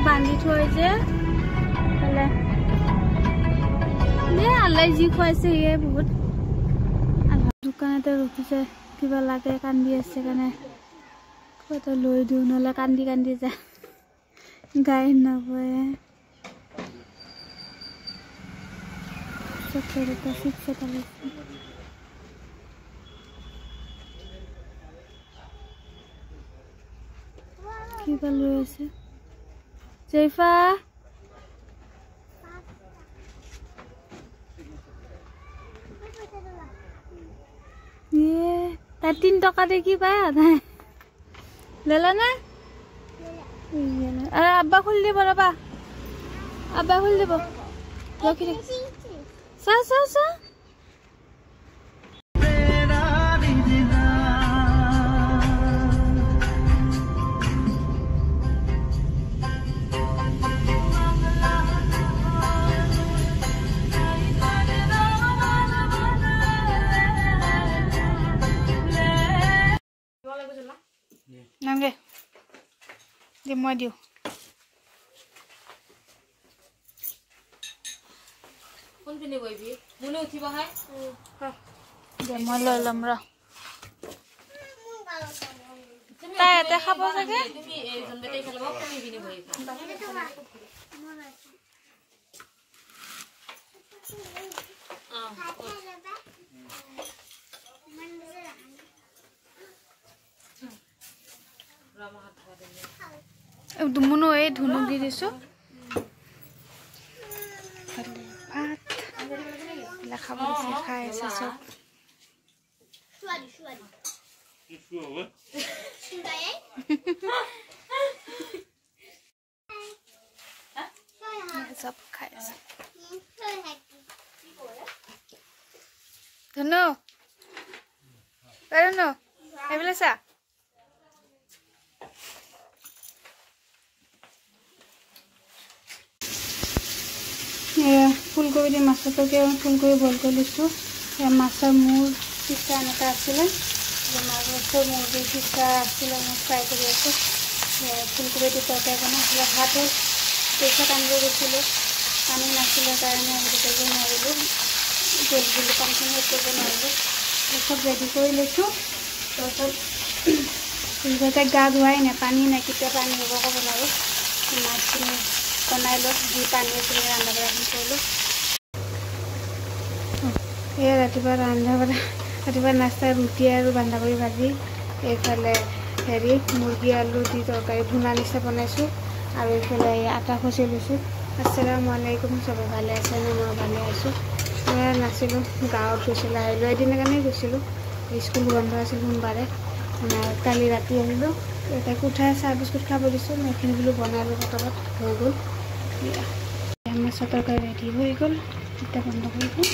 বান্ধি থৈ যে আল্লাই যি খুৱাইছে সিয়ে বহুত দোকানতে ৰখিছে কিবা লাগে কান্দি আছে কাৰণে কিবা লৈ দিওঁ নহ'লে কান্দি কান্দি যায় গাই নবয়ে চকলেট এটা চিপছ এটা লৈছে কিবা লৈ আছে জেফা তার 3 টাকা দিয়ে কি পায় আধায় লেলা না আরে আব্বা খুল দিব বাবা আব্বা খুল দিব রাখি রে সা সা সা Nangge, di mau diu. Kau ni baby, mula uci bahai. Di mau lalam ra. Taya taya apa saja? Dumono dhunu di disu kale bhat la khabar se khai ase sob suari isu hobe sundai sob khai ase dhunu parano eblesa ফুলকবি দিয়ে মাছটোকে ফুলকবি boil কৰি লৈছোঁ মাছৰ মূৰ পিচা এনেকুৱা আছিলে মাছৰ মূৰ দি পিচা আছিলে মই ফ্ৰাই কৰি আছোঁ ফুলকবি দি তৰকাৰী বনাইছিলে ভাত হ'ল পইচাত আনিব গৈছিলোঁ পানী নাছিলে কাৰণে আমি কৰিব নোৱাৰিলোঁ জল বুলি পানীখিনি শেষ কৰিব নোৱাৰিলোঁ চব ৰেডি কৰি লৈছোঁ তাৰপিছত ফুলকবিতে গা ধোৱাই নাই পানী নাই কেতিয়া পানী হ'ব ক'ব নোৱাৰোঁ মাছখিনি বনাই লওঁ যি পানী আছিলে ৰন্ধা বঢ়াখিনি কৰিলোঁ এয়া ৰাতিপুৱা ৰাতিপুৱা নাস্তা ৰুটি আৰু বন্ধাকবি ভাজি এইফালে হেৰি মুৰ্গী আলু দি তৰকাৰী ভুনা নিচিনা বনাইছোঁ আৰু এইফালে আটা খচি লৈছোঁ আসসালামু আলাইকুম চবে ভালে আছে নে মই ভালে আছোঁ মই নাছিলোঁ গাঁৱত গৈছিলোঁ আহিলোঁ এদিনৰ কাৰণেই গৈছিলোঁ স্কুল বন্ধ আছিল সোমবাৰে কালি ৰাতি আহিলোঁ তাইক উঠাই চাহ বিস্কুট খাব দিছোঁ মই এইখিনি বোলো বনালোঁ পটাপট হৈ গ'ল মাছৰ তৰকাৰী ৰেডি হৈ গ'ল এতিয়া বন্ধ কৰি দিওঁ